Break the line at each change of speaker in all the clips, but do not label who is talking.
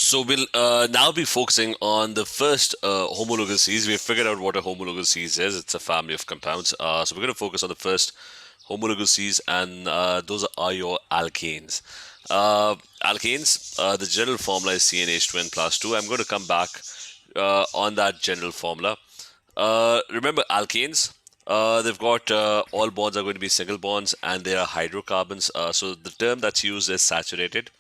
So we'll now be focusing on the first homologous series. We've figured out what a homologous series is. It's a family of compounds. So we're going to focus on the first homologous series, and those are your alkanes. Alkanes, the general formula is CnH2n plus 2. I'm going to come back on that general formula. Remember alkanes, they've got all bonds are going to be single bonds and they are hydrocarbons. So the term that's used is saturated,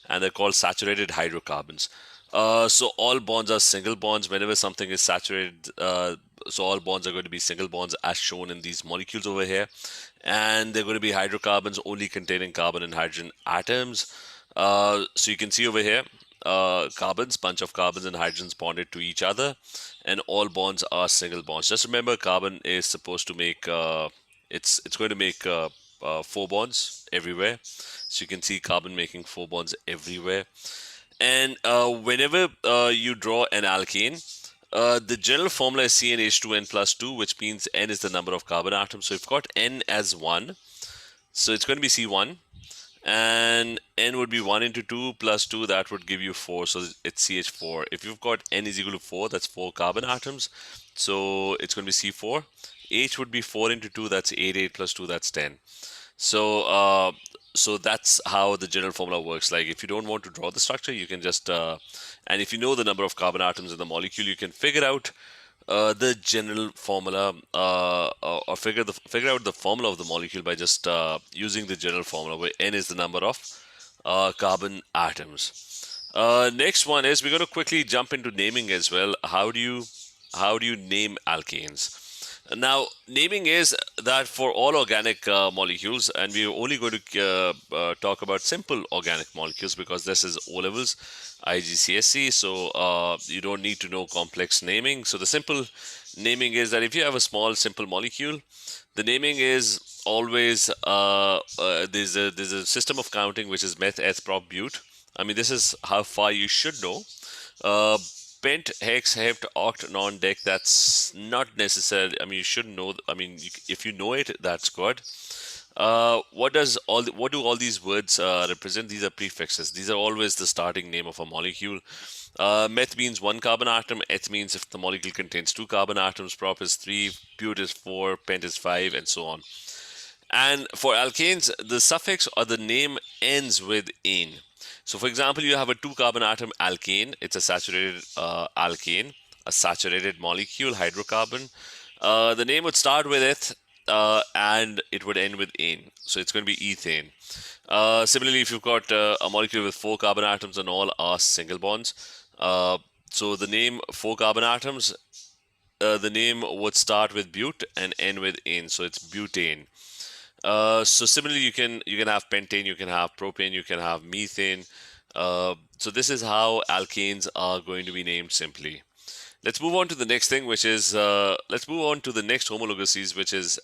and they're called saturated hydrocarbons. So all bonds are single bonds whenever something is saturated. So all bonds are going to be single bonds as shown in these molecules over here, and they're going to be hydrocarbons only containing carbon and hydrogen atoms. So you can see over here, carbons, bunch of carbons and hydrogens bonded to each other, and all bonds are single bonds. Just remember, carbon is supposed to make it's going to make 4 bonds everywhere. So you can see carbon making 4 bonds everywhere. And whenever you draw an alkane, the general formula is CnH2n plus 2, which means n is the number of carbon atoms. So if you've got n as 1, so it's going to be C1, and n would be 1 into 2 plus 2, that would give you 4, so it's CH4. If you've got n is equal to 4, that's 4 carbon atoms, so it's going to be C4. H would be 4 into 2, that's 8, 8 plus 2, that's 10. So that's how the general formula works. Like if you don't want to draw the structure, you can just and if you know the number of carbon atoms in the molecule, you can figure out the general formula or figure out the formula of the molecule by just using the general formula, where n is the number of carbon atoms. Next one is, we're going to quickly jump into naming as well. How do you name alkanes? Now, naming is that for all organic molecules, and we're only going to talk about simple organic molecules because this is O levels, IGCSE, so you don't need to know complex naming. So the simple naming is that if you have a small simple molecule, the naming is always there's a system of counting which is meth, eth, prop, but. I mean, this is how far you should know. Pent, hex, hept, oct, non, dec, that's not necessary. I mean, you should know. I mean, if you know it, that's good. What do all these words represent? These are prefixes. These are always the starting name of a molecule. Meth means 1 carbon atom. Eth means if the molecule contains 2 carbon atoms. Prop is 3. But is 4. Pent is 5, and so on. And for alkanes, the suffix or the name ends with "ane." So for example, you have a 2 carbon atom alkane. It's a saturated alkane, a saturated molecule, hydrocarbon. The name would start with eth and it would end with "ane." So it's going to be ethane. Similarly, if you've got a molecule with 4 carbon atoms and all are single bonds, so the name 4 carbon atoms, the name would start with but and end with "ane." So it's butane. So similarly, you can have pentane, you can have propane, you can have methane. So this is how alkanes are going to be named simply. Let's move on to the next thing, which is let's move on to the next homologous series, which is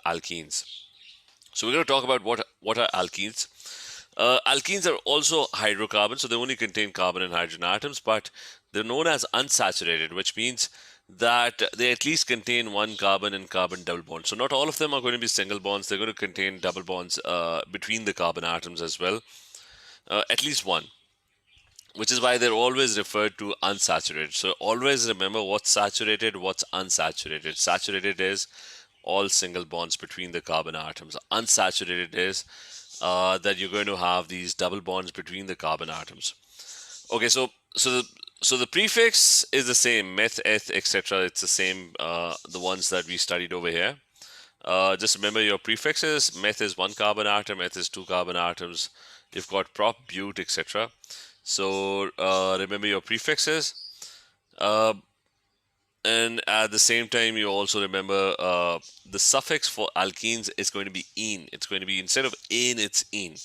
alkenes. So we're going to talk about what are alkenes. Alkenes are also hydrocarbons, so they only contain carbon and hydrogen atoms, but they're known as unsaturated, which means that they at least contain 1 carbon and carbon double bond. So not all of them are going to be single bonds. They're going to contain double bonds between the carbon atoms as well, at least 1, which is why they're always referred to unsaturated. So always remember what's saturated, what's unsaturated. Saturated is all single bonds between the carbon atoms. Unsaturated is that you're going to have these double bonds between the carbon atoms. Okay, so the prefix is the same, meth, eth, etc. It's the same, the ones that we studied over here. Just remember your prefixes. Meth is 1 carbon atom, eth is 2 carbon atoms. You've got prop, but, etc. So remember your prefixes. And at the same time, you also remember the suffix for alkenes is going to be "ene." It's going to be, instead of "ane," it's "ene."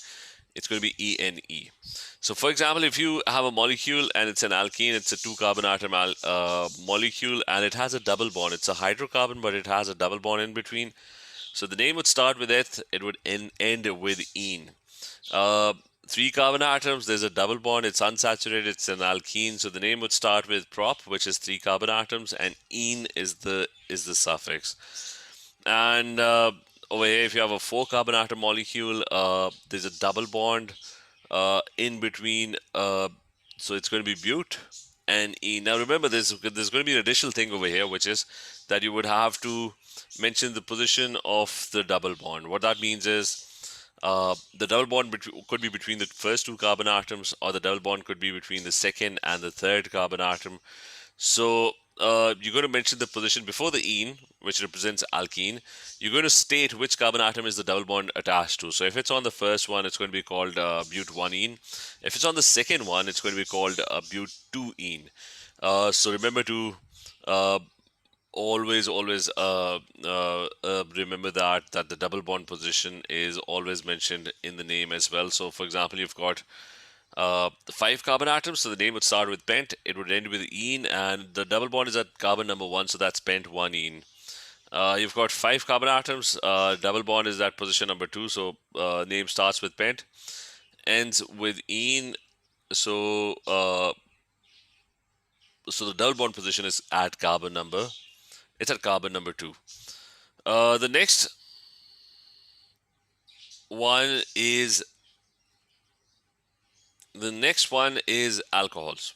It's going to be ENE. So for example, if you have a molecule and it's an alkene, it's a 2 carbon atom molecule, and it has a double bond. It's a hydrocarbon, but it has a double bond in between. So the name would start with eth, it would end with "ene." 3 carbon atoms, there's a double bond, it's unsaturated, it's an alkene, so the name would start with prop, which is 3 carbon atoms, and "ene" is the suffix. And over here, if you have a 4 carbon atom molecule, there's a double bond in between. So it's going to be but and ene. Now remember, there's going to be an additional thing over here, which is that you would have to mention the position of the double bond. What that means is the double bond could be between the first two carbon atoms, or the double bond could be between the second and the third carbon atom. So you're going to mention the position before the ene, which represents alkene. You're going to state which carbon atom is the double bond attached to. So if it's on the first one, it's going to be called but1-ene. If it's on the second one, it's going to be called but2-ene. So remember to uh, always remember that the double bond position is always mentioned in the name as well. So for example, you've got the 5 carbon atoms, so the name would start with pent, it would end with ene, and the double bond is at carbon number 1, so that's pent 1-ene. You've got 5 carbon atoms, double bond is at position number 2, so name starts with pent, ends with ene, so so the double bond position is at carbon number, it's at carbon number 2. The next one is alcohols.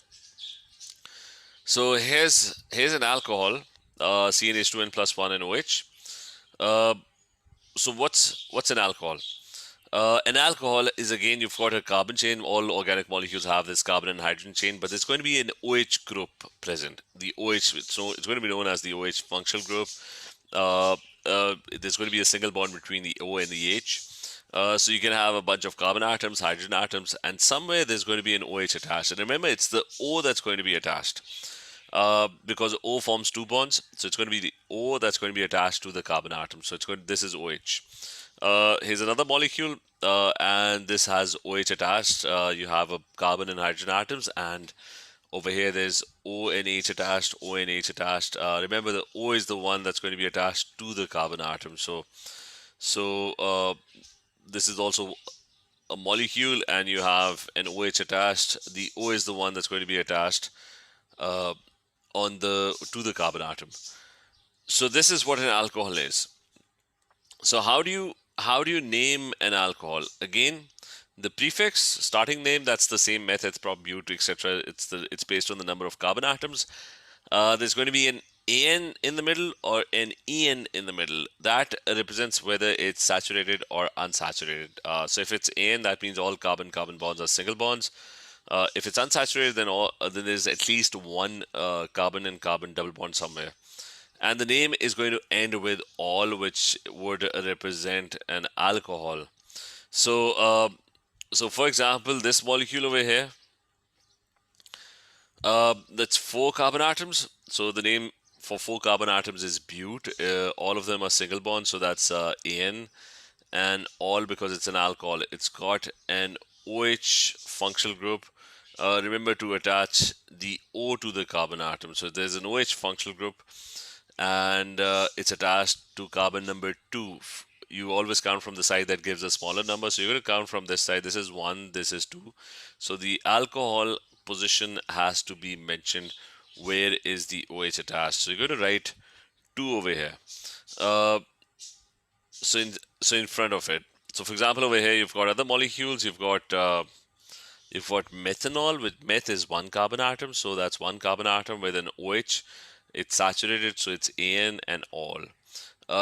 So here's an alcohol, CnH2n plus 1 and OH. So what's an alcohol? An alcohol is, again, you've got a carbon chain. All organic molecules have this carbon and hydrogen chain, but there's going to be an OH group present. The OH, so it's going to be known as the OH functional group. There's going to be a single bond between the O and the H. So you can have a bunch of carbon atoms, hydrogen atoms, and somewhere there's going to be an OH attached. And remember, it's the O that's going to be attached. Because O forms 2 bonds, so it's going to be the O that's going to be attached to the carbon atom. So this is OH. Here's another molecule, and this has OH attached. You have a carbon and hydrogen atoms, and over here there's O and H attached, O and H attached. Remember, the O is the one that's going to be attached to the carbon atom. So this is also a molecule, and you have an OH attached. The O is the one that's going to be attached to the carbon atom. So this is what an alcohol is. So how do you name an alcohol? Again, the prefix starting name, that's the same method, prop, but, etc. It's based on the number of carbon atoms. There's going to be an an in the middle or an en in the middle. That represents whether it's saturated or unsaturated. So if it's an, that means all carbon-carbon bonds are single bonds. If it's unsaturated, then there's at least one carbon and carbon double bond somewhere. And the name is going to end with all, which would represent an alcohol. So, so for example, this molecule over here, that's 4 carbon atoms. So the name for 4 carbon atoms is but. All of them are single bonds, so that's An. And all, because it's an alcohol, it's got an OH functional group. Remember to attach the O to the carbon atom. So there's an OH functional group, and it's attached to carbon number 2. You always count from the side that gives a smaller number. So you're going to count from this side. This is 1, this is 2. So the alcohol position has to be mentioned. Where is the OH attached? So you're going to write 2 over here. So in front of it. So for example, over here you've got other molecules. You've got methanol, with meth is 1 carbon atom, so that's 1 carbon atom with an OH. It's saturated, so it's An and all.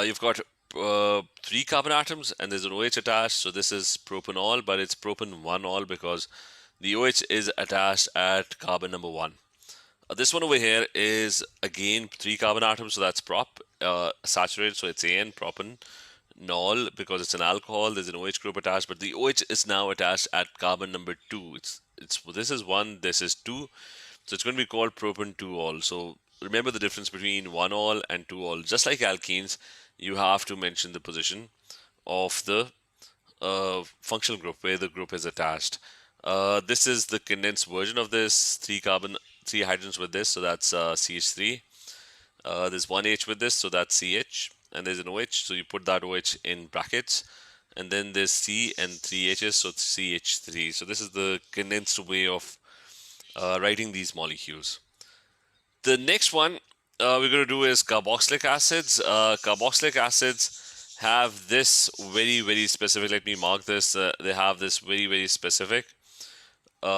You've got 3 carbon atoms, and there's an OH attached, so this is propanol, but it's propan-1-ol because the OH is attached at carbon number 1. This one over here is again 3 carbon atoms, so that's prop, saturated, so it's An, propan. Nol, because it's an alcohol, there's an OH group attached, but the OH is now attached at carbon number 2. This is 1, this is 2, so it's going to be called propan-2-ol. So remember the difference between 1-ol and 2-ol. Just like alkenes, you have to mention the position of the functional group where the group is attached. This is the condensed version of this. 3 hydrogens with this, so that's CH3. There's 1 H with this, so that's CH. And there's an OH, so you put that OH in brackets, and then there's C and 3 H's, so it's CH3. So this is the condensed way of writing these molecules. The next one we're going to do is carboxylic acids. Carboxylic acids have this very, very specific, let me mark this, they have this very, very specific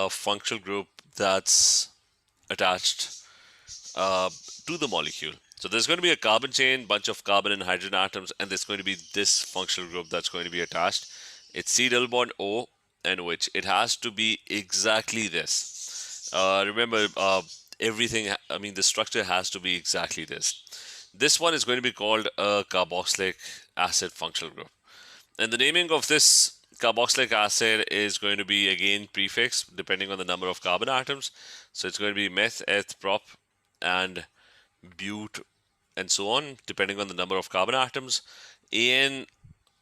functional group that's attached uh, to the molecule. So there's going to be a carbon chain, bunch of carbon and hydrogen atoms, and there's going to be this functional group that's going to be attached. It's C double bond O and OH. It has to be exactly this. Remember, everything, I mean, the structure has to be exactly this. This one is going to be called a carboxylic acid functional group. And the naming of this carboxylic acid is going to be again prefix depending on the number of carbon atoms. So it's going to be meth, eth, prop, and but, and so on, depending on the number of carbon atoms. An,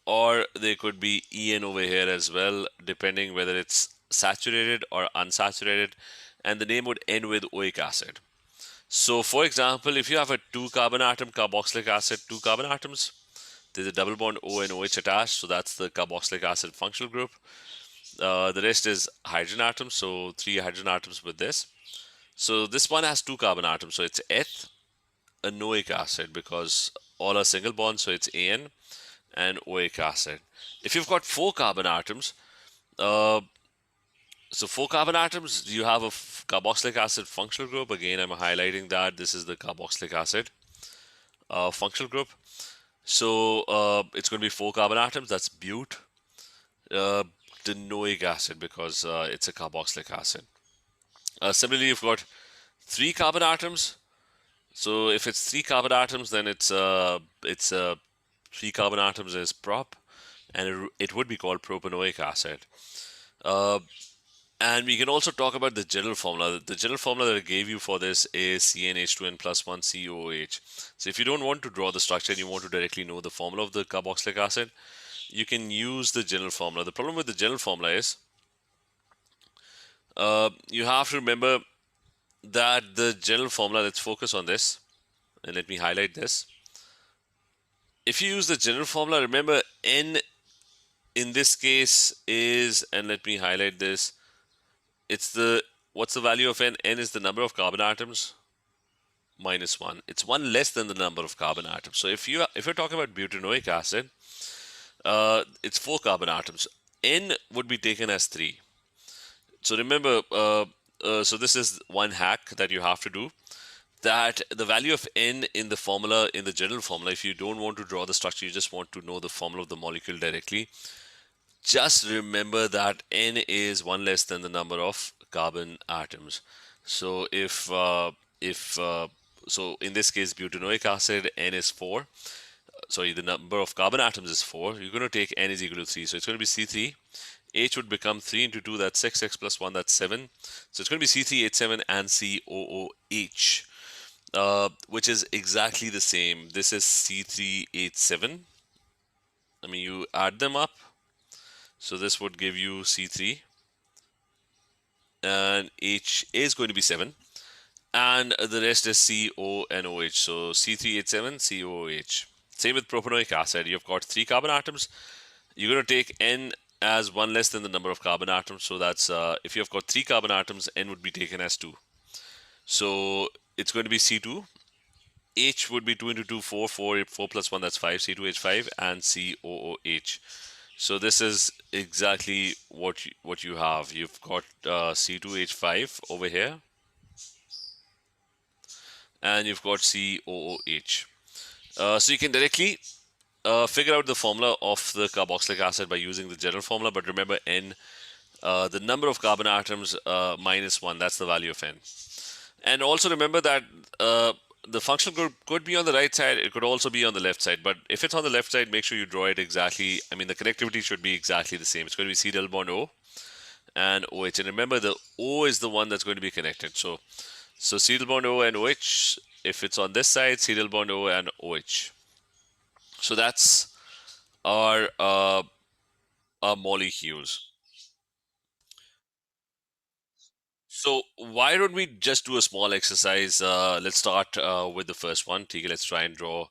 or they could be En over here as well, depending whether it's saturated or unsaturated. And the name would end with oic acid. So, for example, if you have a 2 carbon atom carboxylic acid, 2 carbon atoms, there's a double bond O and OH attached, so that's the carboxylic acid functional group. The rest is hydrogen atoms, so 3 hydrogen atoms with this. So this one has 2 carbon atoms, so it's eth, anoic acid, because all are single bonds, so it's An, and oic acid. If you've got 4 carbon atoms, uh, so 4 carbon atoms, you have a carboxylic acid functional group. Again, I'm highlighting that this is the carboxylic acid functional group. So it's going to be 4 carbon atoms. That's but, denoic acid, because it's a carboxylic acid. Similarly, you've got 3 carbon atoms. So if it's 3 carbon atoms, then it's 3 carbon atoms is prop, and it would be called propanoic acid. And we can also talk about the general formula. The general formula that I gave you for this is CnH2n plus 1 COOH. So if you don't want to draw the structure and you want to directly know the formula of the carboxylic acid, you can use the general formula. The problem with the general formula is you have to remember that the general formula, let's focus on this, and let me highlight this. If you use the general formula, remember N in this case is, and let me highlight this, it's the, what's the value of N? N is the number of carbon atoms minus 1. It's 1 less than the number of carbon atoms. So if you're talking about butanoic acid, it's 4 carbon atoms. N would be taken as 3. So remember, so this is one hack that you have to do, that the value of N in the formula, in the general formula, if you don't want to draw the structure, you just want to know the formula of the molecule directly, just remember that N is 1 less than the number of carbon atoms. So so in this case, butanoic acid, N is 4. Sorry, the number of carbon atoms is 4. You're going to take N is equal to 3. So it's going to be C3. H would become 3 into 2, that's 6, x plus 1, that's 7. So it's going to be C3H7 and COOH, which is exactly the same. This is C3H7. I mean, you add them up. So this would give you C3, and H is going to be 7. And the rest is CO and OH. So C3H7, COOH. Same with propanoic acid. You've got 3 carbon atoms. You're going to take N as 1 less than the number of carbon atoms. So that's, if you've got 3 carbon atoms, N would be taken as 2. So it's going to be C2. H would be 2 into 2, 4, 4, 4 plus 1, that's 5, C2H5, and COOH. So this is exactly what you have. You've got C2H5 over here, and you've got COOH. So you can directly figure out the formula of the carboxylic acid by using the general formula, but remember N, the number of carbon atoms minus 1, that's the value of N. And also remember that the functional group could be on the right side, it could also be on the left side, but if it's on the left side, make sure you draw it exactly. I mean, the connectivity should be exactly the same. It's going to be C double bond O and OH. And remember, the O is the one that's going to be connected. So C double bond O and OH, if it's on this side, C double bond O and OH. So that's our molecules. So why don't we just do a small exercise? Let's start with the first one. Okay, let's try and draw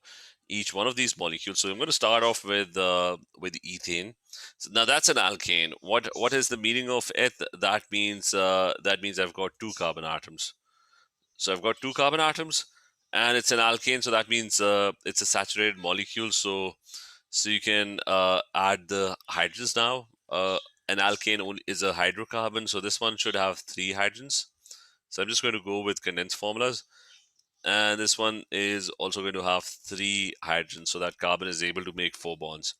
each one of these molecules. So I'm going to start off with ethane. So now that's an alkane. What is the meaning of it? That means I've got 2 carbon atoms. So I've got 2 carbon atoms, and it's an alkane. So that means it's a saturated molecule. So you can add the hydrogens now. An alkane is a hydrocarbon, so this one should have 3 hydrogens. So I'm just going to go with condensed formulas. And this one is also going to have 3 hydrogens, so that carbon is able to make 4 bonds.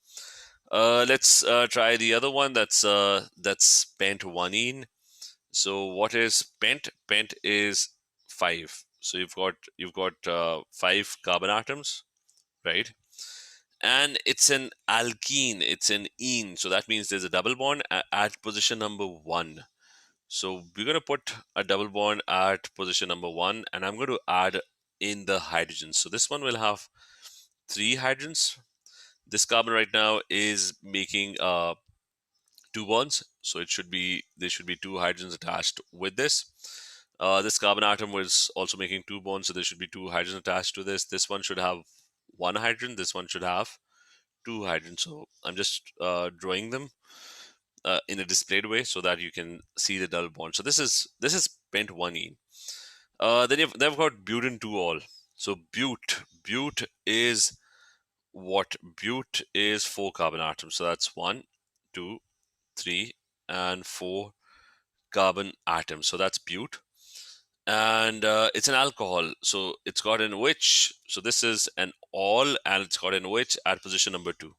Let's try the other one. That's pent-1ene. So what is pent? Pent is 5. So you've got 5 carbon atoms, right? And it's an alkene. It's an ene. So that means there's a double bond at position number 1. So we're going to put a double bond at position number 1, and I'm going to add in the hydrogens. So this one will have 3 hydrogens. This carbon right now is making 2 bonds, so there should be 2 hydrogens attached with this. This carbon atom was also making 2 bonds, so there should be 2 hydrogens attached to this. This one should have 1 hydrogen. This one should have 2 hydrogens. So I'm just drawing them in a displayed way so that you can see the double bond. So this is pent-1ene. They've got butan-2-ol. So bute is what? Bute is 4 carbon atoms. So that's 1, 2, 3, and 4 carbon atoms. So that's bute. And it's an alcohol. So it's got an OH. So this is an ol, and it's got an OH at position number 2.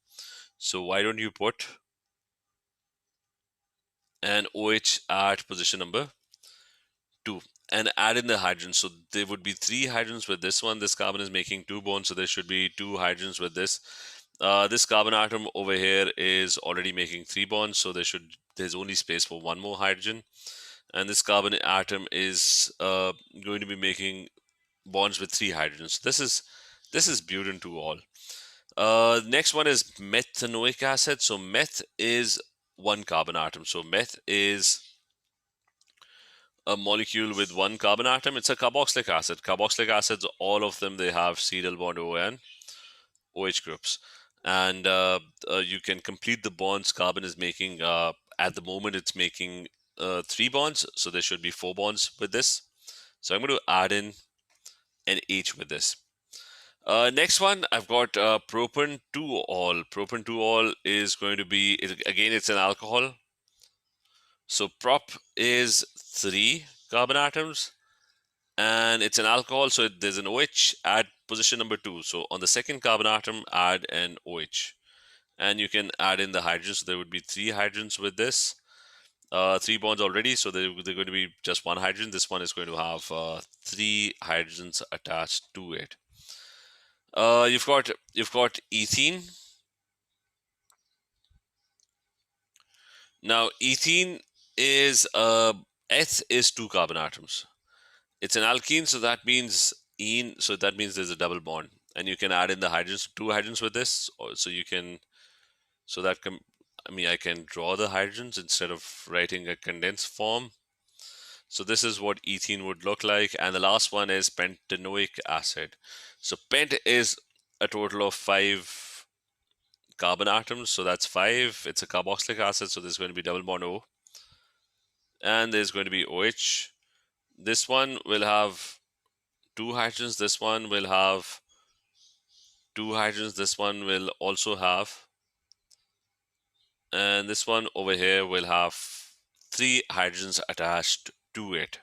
So why don't you put an OH at position number 2 and add in the hydrogen? So there would be 3 hydrogens with this one. This carbon is making 2 bonds, so there should be 2 hydrogens with this. This carbon atom over here is already making 3 bonds, so there's only space for 1 more hydrogen. And this carbon atom is going to be making bonds with 3 hydrogens. This is butan-2-ol. Next one is methanoic acid. So meth is 1 carbon atom. So meth is a molecule with 1 carbon atom. It's a carboxylic acid. Carboxylic acids, all of them, they have C double bond O and OH groups. And you can complete the bonds carbon is making. At the moment, it's making 3 bonds. So there should be 4 bonds with this. So I'm going to add in an H with this. Next one, I've got propan-2-ol. Propan-2-ol is going to be, again, it's an alcohol. So prop is 3 carbon atoms, and it's an alcohol, so there's an OH at position number 2. So on the second carbon atom, add an OH. And you can add in the hydrogens. So there would be 3 hydrogens with this. 3 bonds already, so they're going to be just 1 hydrogen. This one is going to have 3 hydrogens attached to it. You've got ethene. Now ethene is eth is 2 carbon atoms. It's an alkene, so that means ene. So that means there's a double bond, and you can add in the hydrogens, 2 hydrogens with this. So you can, so that I can draw the hydrogens instead of writing a condensed form. So this is what ethene would look like. And the last one is pentanoic acid. So pent is a total of 5 carbon atoms. So that's 5. It's a carboxylic acid. So there's going to be double bond O. And there's going to be OH. This one will have 2 hydrogens. This one will have 2 hydrogens. This one will also have. And this one over here will have 3 hydrogens attached to it.